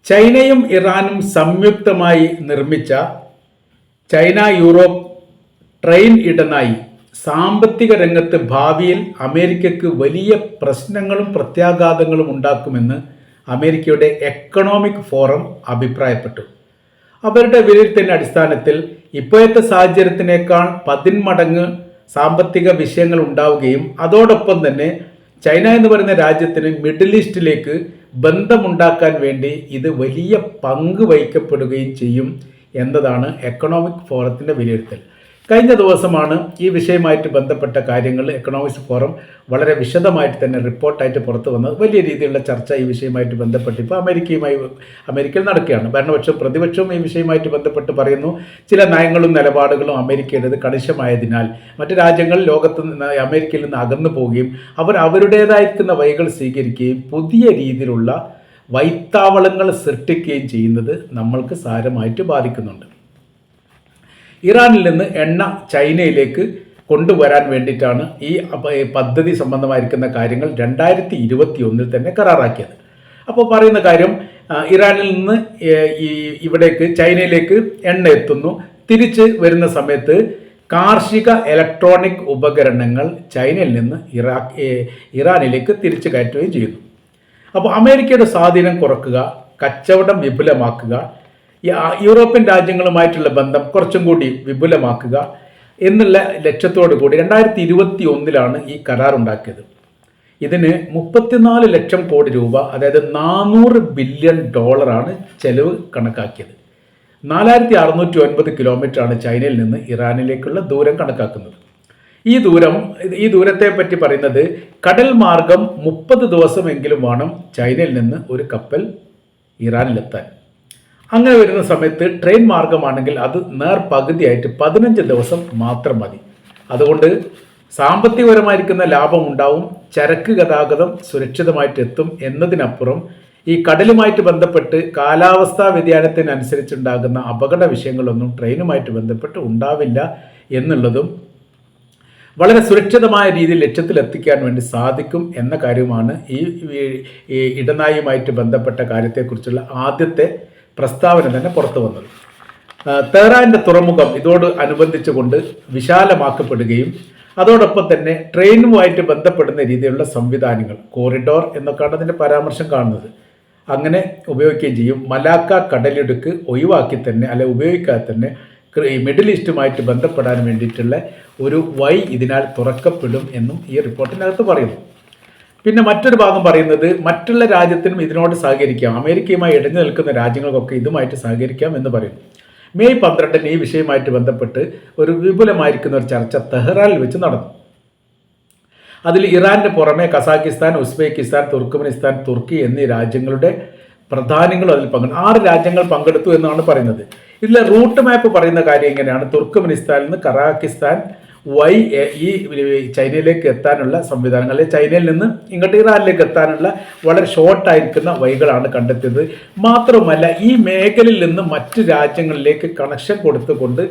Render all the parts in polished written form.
ചൈനയും ഇറാനും സംയുക്തമായി നിർമ്മിച്ച ചൈന യൂറോപ്പ് ട്രെയിൻ ഇടനാഴി സാമ്പത്തിക രംഗത്ത് ഭാവിയിൽ അമേരിക്കയ്ക്ക് വലിയ പ്രശ്നങ്ങളും പ്രത്യാഘാതങ്ങളും ഉണ്ടാക്കുമെന്ന് അമേരിക്കയുടെ എക്കണോമിക് ഫോറം അഭിപ്രായപ്പെട്ടു. അവരുടെ വിലയിരുത്തലിന്റെ അടിസ്ഥാനത്തിൽ ഇപ്പോഴത്തെ സാഹചര്യത്തിനേക്കാൾ 10 മടങ്ങ് സാമ്പത്തിക വിഷയങ്ങൾ ഉണ്ടാവുകയും അതോടൊപ്പം തന്നെ ചൈന എന്ന് പറയുന്ന രാജ്യത്തിന് മിഡിൽ ഈസ്റ്റിലേക്ക് ബന്ധമുണ്ടാക്കാൻ വേണ്ടി ഇത് വലിയ പങ്ക് വഹിക്കപ്പെടുകയും ചെയ്യും എന്നതാണ് എക്കണോമിക് ഫോറത്തിൻ്റെ വിലയിരുത്തൽ. കഴിഞ്ഞ ദിവസമാണ് ഈ വിഷയമായിട്ട് ബന്ധപ്പെട്ട കാര്യങ്ങൾ എക്കണോമിക്സ് ഫോറം വളരെ വിശദമായിട്ട് തന്നെ റിപ്പോർട്ടായിട്ട് പുറത്തു വന്നത്. വലിയ രീതിയിലുള്ള ചർച്ച ഈ വിഷയമായിട്ട് ബന്ധപ്പെട്ട് ഇപ്പോൾ അമേരിക്കയിൽ നടക്കുകയാണ്. ഭരണപക്ഷവും പ്രതിപക്ഷവും ഈ വിഷയമായിട്ട് ബന്ധപ്പെട്ട് പറയുന്നു, ചില നയങ്ങളും നിലപാടുകളും അമേരിക്കയുടേത് കണിശമായതിനാൽ മറ്റ് രാജ്യങ്ങൾ ലോകത്ത് നിന്ന് അമേരിക്കയിൽ നിന്ന് അകന്നു പോവുകയും അവർ അവരുടേതായിരിക്കുന്ന വഴികൾ സ്വീകരിക്കുകയും പുതിയ രീതിയിലുള്ള വൈത്താവളങ്ങൾ സൃഷ്ടിക്കുകയും ചെയ്യുന്നത് നമ്മൾക്ക് സാരമായിട്ട് ബാധിക്കുന്നുണ്ട്. ഇറാനിൽ നിന്ന് എണ്ണ ചൈനയിലേക്ക് കൊണ്ടുവരാൻ വേണ്ടിയിട്ടാണ് ഈ പദ്ധതി സംബന്ധമായിരിക്കുന്ന കാര്യങ്ങൾ 2021 തന്നെ കരാറാക്കിയത്. അപ്പോൾ പറയുന്ന കാര്യം, ഇറാനിൽ നിന്ന് ഇവിടേക്ക് ചൈനയിലേക്ക് എണ്ണ എത്തുന്നു. തിരിച്ച് വരുന്ന സമയത്ത് കാർഷിക ഇലക്ട്രോണിക് ഉപകരണങ്ങൾ ചൈനയിൽ നിന്ന് ഇറാനിലേക്ക് തിരിച്ചു കയറ്റുകയും ചെയ്യുന്നു. അപ്പോൾ അമേരിക്കയുടെ സ്വാധീനം കുറക്കുക, കച്ചവടം വിപുലമാക്കുക, യൂറോപ്യൻ രാജ്യങ്ങളുമായിട്ടുള്ള ബന്ധം കുറച്ചും കൂടി വിപുലമാക്കുക എന്നുള്ള ലക്ഷ്യത്തോടു കൂടി 2021 ഈ കരാർ ഉണ്ടാക്കിയത്. ഇതിന് 34 ലക്ഷം കോടി രൂപ, അതായത് $400 ബില്യൺ ചെലവ് കണക്കാക്കിയത്. 4609 കിലോമീറ്ററാണ് ചൈനയിൽ നിന്ന് ഇറാനിലേക്കുള്ള ദൂരം കണക്കാക്കുന്നത്. ഈ ദൂരത്തെ പറ്റി പറയുന്നത്, കടൽ മാർഗം 30 ദിവസമെങ്കിലും വേണം ചൈനയിൽ നിന്ന് ഒരു കപ്പൽ ഇറാനിലെത്താൻ. അങ്ങനെ വരുന്ന സമയത്ത് ട്രെയിൻ മാർഗമാണെങ്കിൽ അത് പകുതിയായിട്ട് 15 ദിവസം മാത്രം മതി. അതുകൊണ്ട് സാമ്പത്തികപരമായിരിക്കുന്ന ലാഭം ഉണ്ടാവും, ചരക്ക് ഗതാഗതം സുരക്ഷിതമായിട്ട് എത്തും എന്നതിനപ്പുറം ഈ കടലുമായിട്ട് ബന്ധപ്പെട്ട് കാലാവസ്ഥാ വ്യതിയാനത്തിനനുസരിച്ചുണ്ടാകുന്ന അപകട വിഷയങ്ങളൊന്നും ട്രെയിനുമായിട്ട് ബന്ധപ്പെട്ട് ഉണ്ടാവില്ല എന്നുള്ളതും വളരെ സുരക്ഷിതമായ രീതിയിൽ ലക്ഷ്യത്തിലെത്തിക്കാൻ വേണ്ടി സാധിക്കും എന്ന കാര്യമാണ് ഈ ഇടനാഴിയുമായിട്ട് ബന്ധപ്പെട്ട കാര്യത്തെക്കുറിച്ചുള്ള ആദ്യത്തെ പ്രസ്താവന തന്നെ പുറത്തു വന്നത്. തെഹ്റാന്റെ തുറമുഖം ഇതോട് അനുബന്ധിച്ചുകൊണ്ട് വിശാലമാക്കപ്പെടുകയും അതോടൊപ്പം തന്നെ ട്രെയിനുമായിട്ട് ബന്ധപ്പെടുന്ന രീതിയിലുള്ള സംവിധാനങ്ങൾ, കോറിഡോർ എന്നൊക്കെയാണ് അതിൻ്റെ പരാമർശം കാണുന്നത്, അങ്ങനെ ഉപയോഗിക്കുകയും ചെയ്യും. മലാക്ക കടലിടുക്ക് ഒഴിവാക്കി തന്നെ ഉപയോഗിക്കാതെ തന്നെ മിഡിൽ ഈസ്റ്റുമായിട്ട് ബന്ധപ്പെടാൻ വേണ്ടിയിട്ടുള്ള ഒരു വഴി ഇതിനാൽ തുറക്കപ്പെടും എന്നും ഈ റിപ്പോർട്ടിനകത്ത് പറയുന്നു. പിന്നെ മറ്റൊരു ഭാഗം പറയുന്നത്, മറ്റുള്ള രാജ്യത്തിനും ഇതിനോട് സഹകരിക്കാം, അമേരിക്കയുമായി ഇടഞ്ഞു നിൽക്കുന്ന രാജ്യങ്ങൾക്കൊക്കെ ഇതുമായിട്ട് സഹകരിക്കാം എന്ന് പറയുന്നു. മെയ് 12 ഈ വിഷയമായിട്ട് ബന്ധപ്പെട്ട് ഒരു വിപുലമായിരിക്കുന്ന ഒരു ചർച്ച തെഹ്റാനിൽ വെച്ച് നടന്നു. അതിൽ ഇറാന്റെ പുറമെ കസാക്കിസ്ഥാൻ, ഉസ്ബെക്കിസ്ഥാൻ, തുർക്ക്മെനിസ്ഥാൻ, തുർക്കി എന്നീ രാജ്യങ്ങളുടെ പ്രധാനികളും അതിൽ പങ്കെടുത്തു. 6 രാജ്യങ്ങൾ പങ്കെടുത്തു എന്നാണ് പറയുന്നത്. ഇതിലെ റൂട്ട് മാപ്പ് പറയുന്ന കാര്യം ഇങ്ങനെയാണ്: തുർക്ക്മെനിസ്ഥാനിൽ നിന്ന് കസാക്കിസ്ഥാൻ വഴി ഈ ചൈനയിലേക്ക് എത്താനുള്ള സംവിധാനങ്ങൾ, അല്ലെങ്കിൽ ചൈനയിൽ നിന്ന് ഇങ്ങോട്ട് ഇറാനിലേക്ക് എത്താനുള്ള വളരെ ഷോർട്ടായിരിക്കുന്ന വഴികളാണ് കണ്ടെത്തിയത്. മാത്രമല്ല ഈ മേഖലയിൽ നിന്ന് മറ്റ് രാജ്യങ്ങളിലേക്ക് കണക്ഷൻ കൊടുത്തുകൊണ്ട്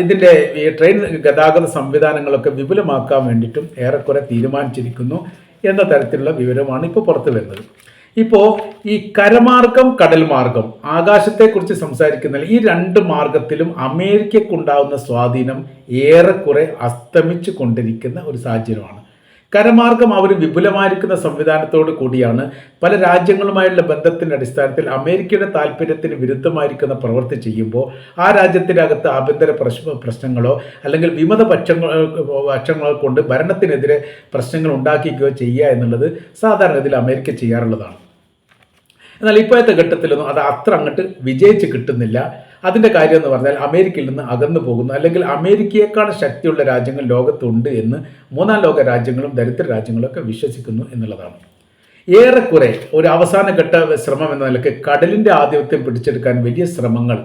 ഇതിൻ്റെ ട്രെയിൻ ഗതാഗത സംവിധാനങ്ങളൊക്കെ വിപുലമാക്കാൻ വേണ്ടിയിട്ടും ഏറെക്കുറെ തീരുമാനിച്ചിരിക്കുന്നു എന്ന തരത്തിലുള്ള വിവരമാണ് ഇപ്പോൾ പുറത്തു വരുന്നത്. ഇപ്പോൾ ഈ കരമാർഗം, കടൽ മാർഗം, ആകാശത്തെക്കുറിച്ച് സംസാരിക്കുന്നതിൽ ഈ 2 മാർഗത്തിലും അമേരിക്കക്കുണ്ടാവുന്ന സ്വാധീനം ഏറെക്കുറെ അസ്തമിച്ചു കൊണ്ടിരിക്കുന്ന ഒരു സാഹചര്യമാണ്. കരമാർഗം അവർ വിപുലമായിരിക്കുന്ന സംവിധാനത്തോടു കൂടിയാണ് പല രാജ്യങ്ങളുമായുള്ള ബന്ധത്തിൻ്റെ അടിസ്ഥാനത്തിൽ അമേരിക്കയുടെ താല്പര്യത്തിന് വിരുദ്ധമായിരിക്കുന്ന പ്രവൃത്തി ചെയ്യുമ്പോൾ ആ രാജ്യത്തിനകത്ത് ആഭ്യന്തര പ്രശ്നങ്ങളോ അല്ലെങ്കിൽ വിമത പക്ഷങ്ങൾ കൊണ്ട് ഭരണത്തിനെതിരെ പ്രശ്നങ്ങൾ ഉണ്ടാക്കിക്കുകയോ ചെയ്യുക എന്നുള്ളത് സാധാരണഗതിയിൽ അമേരിക്ക ചെയ്യാറുള്ളതാണ്. എന്നാൽ ഇപ്പോഴത്തെ ഘട്ടത്തിലൊന്നും അത് അത്ര അങ്ങോട്ട് വിജയിച്ച് കിട്ടുന്നില്ല. അതിൻ്റെ കാര്യം എന്ന് പറഞ്ഞാൽ അമേരിക്കയിൽ നിന്ന് അകന്നു പോകുന്നു, അല്ലെങ്കിൽ അമേരിക്കയെക്കാൾ ശക്തിയുള്ള രാജ്യങ്ങൾ ലോകത്തുണ്ട് എന്ന് 3ാം ലോക രാജ്യങ്ങളും ദരിദ്ര രാജ്യങ്ങളൊക്കെ വിശ്വസിക്കുന്നു എന്നുള്ളതാണ്. ഏറെക്കുറെ ഒരു അവസാന ഘട്ട ശ്രമം എന്ന നിലയ്ക്ക് കടലിൻ്റെ ആധിപത്യം പിടിച്ചെടുക്കാൻ വലിയ ശ്രമങ്ങൾ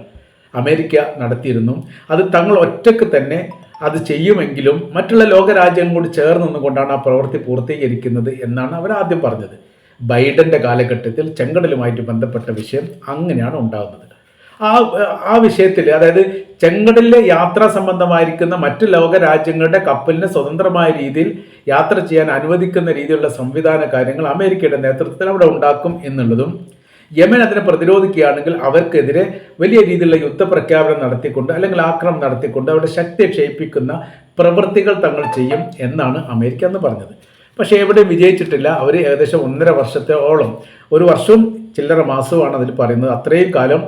അമേരിക്ക നടത്തിയിരുന്നു. അത് തങ്ങൾ ഒറ്റയ്ക്ക് തന്നെ അത് ചെയ്യുമെങ്കിലും മറ്റുള്ള ലോകരാജ്യങ്ങളും കൂടി ചേർന്ന് നിന്നുകൊണ്ടാണ് ആ പ്രവൃത്തി പൂർത്തീകരിക്കുന്നത് എന്നാണ് അവർ ആദ്യം പറഞ്ഞത്. ബൈഡന്റെ കാലഘട്ടത്തിൽ ചെങ്കടലുമായിട്ട് ബന്ധപ്പെട്ട വിഷയം അങ്ങനെയാണ് ഉണ്ടാകുന്നത്. ആ വിഷയത്തിൽ, അതായത് ചെങ്കടലിലെ യാത്രാ സംബന്ധമായിരിക്കുന്ന മറ്റ് ലോകരാജ്യങ്ങളുടെ കപ്പലിനെ സ്വതന്ത്രമായ രീതിയിൽ യാത്ര ചെയ്യാൻ അനുവദിക്കുന്ന രീതിയിലുള്ള സംവിധാന കാര്യങ്ങൾ അമേരിക്കയുടെ നേതൃത്വത്തിൽ അവിടെ ഉണ്ടാക്കും എന്നുള്ളതും യമൻ അതിനെ പ്രതിരോധിക്കുകയാണെങ്കിൽ അവർക്കെതിരെ വലിയ രീതിയിലുള്ള യുദ്ധപ്രഖ്യാപനം നടത്തിക്കൊണ്ട് അല്ലെങ്കിൽ ആക്രമണം നടത്തിക്കൊണ്ട് അവരുടെ ശക്തിയെ ക്ഷയിപ്പിക്കുന്ന പ്രവൃത്തികൾ തങ്ങൾ ചെയ്യും എന്നാണ് അമേരിക്ക എന്ന് പറഞ്ഞത്. പക്ഷേ എവിടെയും വിജയിച്ചിട്ടില്ല. അവർ ഏകദേശം 1.5 വർഷത്തോളം, 1 വർഷവും ചില്ലറ മാസവുമാണ് അതിൽ പറയുന്നത്. അത്രയും കാലം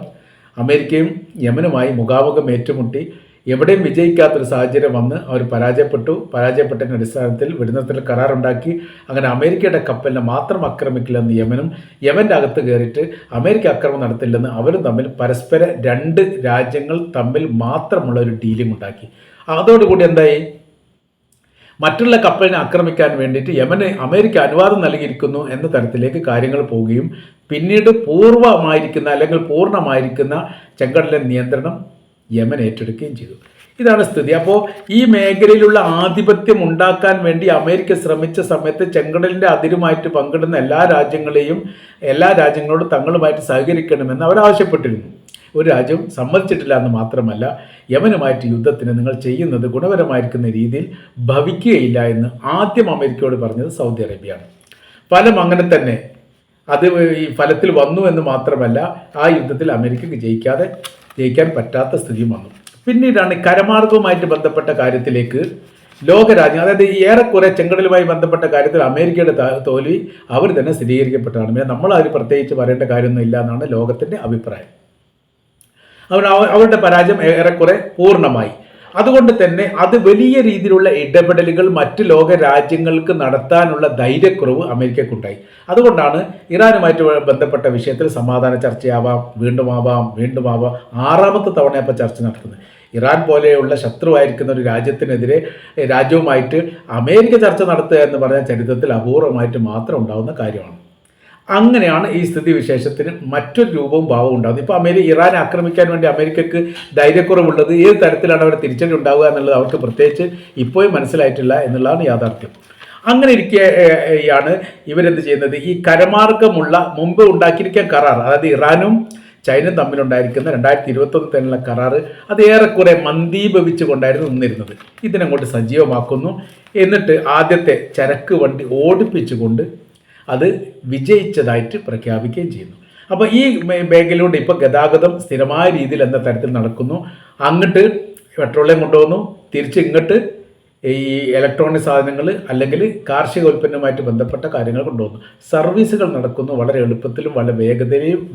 അമേരിക്കയും യമനുമായി മുഖാമുഖം ഏറ്റുമുട്ടി എവിടെയും വിജയിക്കാത്തൊരു സാഹചര്യം വന്ന് അവർ പരാജയപ്പെട്ടതിൻ്റെ അടിസ്ഥാനത്തിൽ വെടിനിർത്തൽ കരാറുണ്ടാക്കി. അങ്ങനെ അമേരിക്കയുടെ കപ്പലിനെ മാത്രം ആക്രമിക്കില്ലെന്ന് യമനും, യമൻ്റെ അകത്ത് കയറിയിട്ട് അമേരിക്ക ആക്രമണം നടത്തില്ലെന്ന് അവരും തമ്മിൽ പരസ്പര 2 രാജ്യങ്ങൾ തമ്മിൽ മാത്രമുള്ള ഒരു ഡീലിംഗ് ഉണ്ടാക്കി. അതോടുകൂടി എന്തായി, മറ്റുള്ള കപ്പലിനെ ആക്രമിക്കാൻ വേണ്ടിയിട്ട് അമേരിക്ക അനുവാദം നൽകിയിരിക്കുന്നു എന്ന തരത്തിലേക്ക് കാര്യങ്ങൾ പോവുകയും പിന്നീട് പൂർണ്ണമായിരിക്കുന്ന ചെങ്കടലിലെ നിയന്ത്രണം യമൻ ഏറ്റെടുക്കുകയും ചെയ്തു. ഇതാണ് സ്ഥിതി. അപ്പോൾ ഈ മേഖലയിലുള്ള ആധിപത്യം ഉണ്ടാക്കാൻ വേണ്ടി അമേരിക്ക ശ്രമിച്ച സമയത്ത് ചെങ്കടലിൻ്റെ അതിരുമായിട്ട് പങ്കിടുന്ന എല്ലാ രാജ്യങ്ങളോടും തങ്ങളുമായിട്ട് സഹകരിക്കണമെന്ന് അവർ ആവശ്യപ്പെട്ടിരുന്നു. ഒരു രാജ്യം സമ്മതിച്ചിട്ടില്ല എന്ന് മാത്രമല്ല, യമനുമായിട്ട് യുദ്ധത്തിന് നിങ്ങൾ ചെയ്യുന്നത് ഗുണപരമായിരിക്കുന്ന രീതിയിൽ ഭവിക്കുകയില്ല എന്ന് ആദ്യം അമേരിക്കയോട് പറഞ്ഞത് സൗദി അറേബ്യയാണ്. ഫലം അങ്ങനെ തന്നെ അത് ഈ ഫലത്തിൽ വന്നു എന്ന് മാത്രമല്ല, ആ യുദ്ധത്തിൽ അമേരിക്കക്ക് ജയിക്കാൻ പറ്റാത്ത സ്ഥിതിയും വന്നു. പിന്നീടാണ് കരമാർഗവുമായിട്ട് ബന്ധപ്പെട്ട കാര്യത്തിലേക്ക് ലോകരാജ്യം, അതായത് ഏറെക്കുറെ ചെങ്കടലുമായി ബന്ധപ്പെട്ട കാര്യത്തിൽ അമേരിക്കയുടെ തോൽവി അവർ തന്നെ സ്ഥിരീകരിക്കപ്പെട്ടതാണ്. പിന്നെ നമ്മൾ അതിൽ പ്രത്യേകിച്ച് പറയേണ്ട കാര്യമൊന്നും ഇല്ല എന്നാണ് ലോകത്തിൻ്റെ അഭിപ്രായം. അവരുടെ പരാജയം ഏറെക്കുറെ പൂർണ്ണമായി. അതുകൊണ്ട് തന്നെ അത് വലിയ രീതിയിലുള്ള ഇടപെടലുകൾ മറ്റ് ലോക രാജ്യങ്ങൾക്ക് നടത്താനുള്ള ധൈര്യക്കുറവ് അമേരിക്കക്കുണ്ടായി. അതുകൊണ്ടാണ് ഇറാനുമായിട്ട് ബന്ധപ്പെട്ട വിഷയത്തിൽ സമാധാന ചർച്ചയാവാം, വീണ്ടും ആവാം, 6ാമത്തെ തവണ ഇപ്പോൾ ചർച്ച നടത്തുന്നത്. ഇറാൻ പോലെയുള്ള ശത്രുവായിരിക്കുന്ന ഒരു രാജ്യവുമായിട്ട് അമേരിക്ക ചർച്ച നടത്തുക എന്ന് പറഞ്ഞാൽ ചരിത്രത്തിൽ അപൂർവമായിട്ട് മാത്രം ഉണ്ടാകുന്ന കാര്യമാണ്. അങ്ങനെയാണ് ഈ സ്ഥിതിവിശേഷത്തിന് മറ്റൊരു രൂപവും ഭാവവും ഉണ്ടാകുന്നത്. ഇപ്പോൾ ഇറാനെ ആക്രമിക്കാൻ വേണ്ടി അമേരിക്കക്ക് ധൈര്യക്കുറവുള്ളത് ഏത് തരത്തിലാണ് അവരെ തിരിച്ചടി ഉണ്ടാവുക എന്നുള്ളത് അവർക്ക് പ്രത്യേകിച്ച് ഇപ്പോഴും മനസ്സിലായിട്ടില്ല എന്നുള്ളതാണ് യാഥാർത്ഥ്യം. അങ്ങനെ ഇരിക്കെയാണ് ഇവരെന്ത് ചെയ്യുന്നത്, ഈ കരമാർഗമുള്ള മുമ്പ് ഉണ്ടാക്കിയിരിക്കാൻ കരാർ, അതായത് ഇറാനും ചൈനയും തമ്മിലുണ്ടായിരിക്കുന്ന 2021 തന്നെയുള്ള കരാറ് അത് ഏറെക്കുറെ മന്ദീഭവിച്ചുകൊണ്ടായിരുന്നു നിന്നിരുന്നത്. ഇതിനങ്ങോട്ട് സജീവമാക്കുന്നു. എന്നിട്ട് ആദ്യത്തെ ചരക്ക് വണ്ടി ഓടിപ്പിച്ചുകൊണ്ട് അത് വിജയിച്ചതായിട്ട് പ്രഖ്യാപിക്കുകയും ചെയ്യുന്നു. അപ്പോൾ ഈ മേഖലയിലൂടെ ഇപ്പോൾ ഗതാഗതം സ്ഥിരമായ രീതിയിൽ എന്ന തരത്തിൽ നടക്കുന്നു. അങ്ങോട്ട് പെട്രോളിയം കൊണ്ടുപോകുന്നു, തിരിച്ച് ഇങ്ങോട്ട് ഈ ഇലക്ട്രോണിക് സാധനങ്ങൾ അല്ലെങ്കിൽ കാർഷിക ഉൽപ്പന്നവുമായിട്ട് ബന്ധപ്പെട്ട കാര്യങ്ങൾ കൊണ്ടുപോകുന്നു. സർവീസുകൾ നടക്കുന്നു വളരെ എളുപ്പത്തിലും വളരെ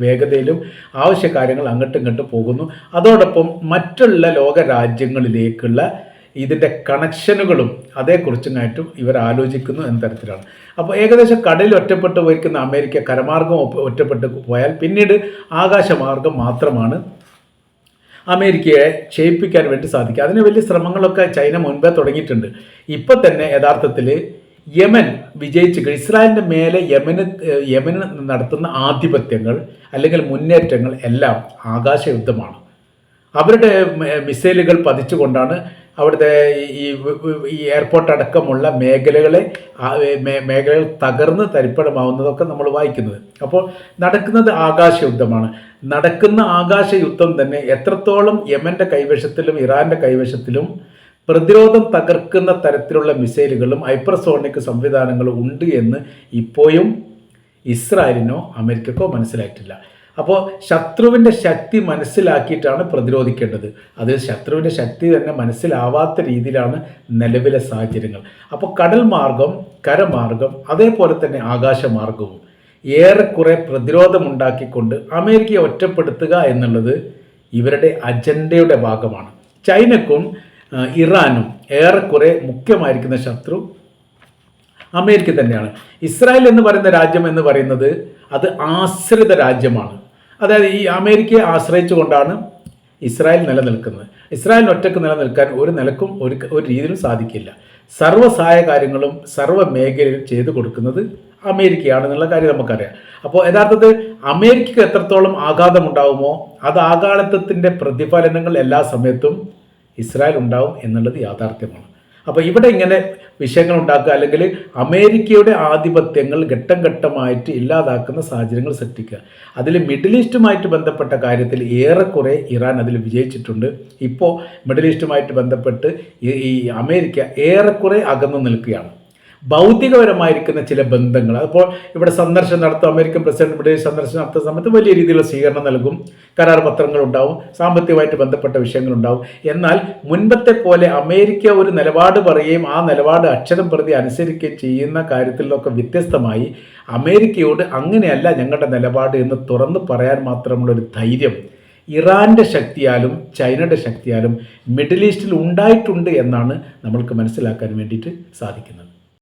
വേഗതയിലും ആവശ്യ കാര്യങ്ങൾ അങ്ങോട്ടും ഇങ്ങോട്ടും പോകുന്നു. അതോടൊപ്പം മറ്റുള്ള ലോക രാജ്യങ്ങളിലേക്കുള്ള ഇതിൻ്റെ കണക്ഷനുകളും അതേക്കുറിച്ചുമായിട്ടും ഇവർ ആലോചിക്കുന്നു എന്ന തരത്തിലാണ്. അപ്പോൾ ഏകദേശം കടലിൽ ഒറ്റപ്പെട്ട് പോയിരിക്കുന്ന അമേരിക്ക കരമാർഗം ഒറ്റപ്പെട്ട് പോയാൽ പിന്നീട് ആകാശമാർഗം മാത്രമാണ് അമേരിക്കയെ ക്ഷയിപ്പിക്കാൻ വേണ്ടി സാധിക്കുക. അതിന് വലിയ ശ്രമങ്ങളൊക്കെ ചൈന മുൻപേ തുടങ്ങിയിട്ടുണ്ട്. ഇപ്പോൾ തന്നെ യഥാർത്ഥത്തിൽ യമൻ വിജയിച്ചു, ഇസ്രായേലിൻ്റെ മേലെ യമന് നടത്തുന്ന ആധിപത്യങ്ങൾ അല്ലെങ്കിൽ മുന്നേറ്റങ്ങൾ എല്ലാം ആകാശയുദ്ധമാണ്. അവരുടെ മിസൈലുകൾ പതിച്ചുകൊണ്ടാണ് അവിടുത്തെ ഈ എയർപോർട്ട് അടക്കമുള്ള മേഖലകൾ തകർന്ന് തരിപ്പണമാവുന്നതൊക്കെ നമ്മൾ വായിക്കുന്നത്. അപ്പോൾ നടക്കുന്നത് ആകാശയുദ്ധമാണ്. നടക്കുന്ന ആകാശയുദ്ധം തന്നെ എത്രത്തോളം യമൻ്റെ കൈവശത്തിലും ഇറാൻ്റെ കൈവശത്തിലും പ്രതിരോധം തകർക്കുന്ന തരത്തിലുള്ള മിസൈലുകളും ഹൈപ്പർസോണിക് സംവിധാനങ്ങളും ഉണ്ട് എന്ന് ഇപ്പോഴും ഇസ്രായേലിനോ അമേരിക്കക്കോ മനസ്സിലായിട്ടില്ല. അപ്പോൾ ശത്രുവിൻ്റെ ശക്തി മനസ്സിലാക്കിയിട്ടാണ് പ്രതിരോധിക്കേണ്ടത്. അത് ശത്രുവിൻ്റെ ശക്തി തന്നെ മനസ്സിലാവാത്ത രീതിയിലാണ് നിലവിലെ സാഹചര്യങ്ങൾ. അപ്പോൾ കടൽ മാർഗം, കരമാർഗം, അതേപോലെ തന്നെ ആകാശമാർഗവും ഏറെക്കുറെ പ്രതിരോധമുണ്ടാക്കിക്കൊണ്ട് അമേരിക്കയെ ഒറ്റപ്പെടുത്തുക എന്നുള്ളത് ഇവരുടെ അജണ്ടയുടെ ഭാഗമാണ്. ചൈനക്കും ഇറാനും ഏറെക്കുറെ മുഖ്യമായിരിക്കുന്ന ശത്രു അമേരിക്ക തന്നെയാണ്. ഇസ്രായേൽ എന്ന് പറയുന്ന രാജ്യം എന്ന് പറയുന്നത് അത് ആശ്രിത രാജ്യമാണ്. അതായത് ഈ അമേരിക്കയെ ആശ്രയിച്ചുകൊണ്ടാണ് ഇസ്രായേൽ നിലനിൽക്കുന്നത്. ഇസ്രായേലിന് ഒറ്റക്ക് നിലനിൽക്കാൻ ഒരു നിലക്കും ഒരു രീതിയിലും സാധിക്കില്ല. സർവ്വസഹായ കാര്യങ്ങളും സർവ്വ മേഖലയിലും ചെയ്തു കൊടുക്കുന്നത് അമേരിക്കയാണെന്നുള്ള കാര്യം നമുക്കറിയാം. അപ്പോൾ യഥാർത്ഥത്തിൽ അമേരിക്കക്ക് എത്രത്തോളം ആഘാതമുണ്ടാകുമോ അത് ആഘാതത്തിൻ്റെ പ്രതിഫലനങ്ങൾ എല്ലാ സമയത്തും ഇസ്രായേൽ ഉണ്ടാവും എന്നുള്ളത് യാഥാർത്ഥ്യമാണ്. അപ്പോൾ ഇവിടെ ഇങ്ങനെ വിഷയങ്ങൾ ഉണ്ടാക്കുക അല്ലെങ്കിൽ അമേരിക്കയുടെ ആധിപത്യങ്ങൾ ഘട്ടം ഘട്ടമായിട്ട് ഇല്ലാതാക്കുന്ന സാഹചര്യങ്ങൾ സൃഷ്ടിക്കുക. അതിൽ മിഡിൽ ഈസ്റ്റുമായിട്ട് ബന്ധപ്പെട്ട കാര്യത്തിൽ ഏറെക്കുറെ ഇറാൻ അതിൽ വിജയിച്ചിട്ടുണ്ട്. ഇപ്പോൾ മിഡിൽ ഈസ്റ്റുമായിട്ട് ബന്ധപ്പെട്ട് ഈ അമേരിക്ക ഏറെക്കുറെ അകന്നു നിൽക്കുകയാണ്. ഭൗതികപരമായിരിക്കുന്ന ചില ബന്ധങ്ങൾ. അപ്പോൾ ഇവിടെ സന്ദർശനം നടത്തും, അമേരിക്കൻ പ്രസിഡന്റ് ഇവിടെ സന്ദർശനം നടത്തുന്ന സമയത്ത് വലിയ രീതിയിലുള്ള സ്വീകരണം നൽകും, കരാർ പത്രങ്ങളുണ്ടാവും, സാമ്പത്തികമായിട്ട് ബന്ധപ്പെട്ട വിഷയങ്ങളുണ്ടാവും. എന്നാൽ മുൻപത്തെ പോലെ അമേരിക്ക ഒരു നിലപാട് പറയുകയും ആ നിലപാട് അക്ഷരം പ്രതി അനുസരിക്കുകയും ചെയ്യുന്ന കാര്യത്തിലൊക്കെ വ്യത്യസ്തമായി അമേരിക്കയോട് അങ്ങനെയല്ല ഞങ്ങളുടെ നിലപാട് എന്ന് തുറന്നു പറയാൻ മാത്രമുള്ളൊരു ധൈര്യം ഇറാൻ്റെ ശക്തിയാലും ചൈനയുടെ ശക്തിയാലും മിഡിൽ ഈസ്റ്റിൽ ഉണ്ടായിട്ടുണ്ട് എന്നാണ് നമ്മൾക്ക് മനസ്സിലാക്കാൻ വേണ്ടിയിട്ട് സാധിക്കുന്നത്.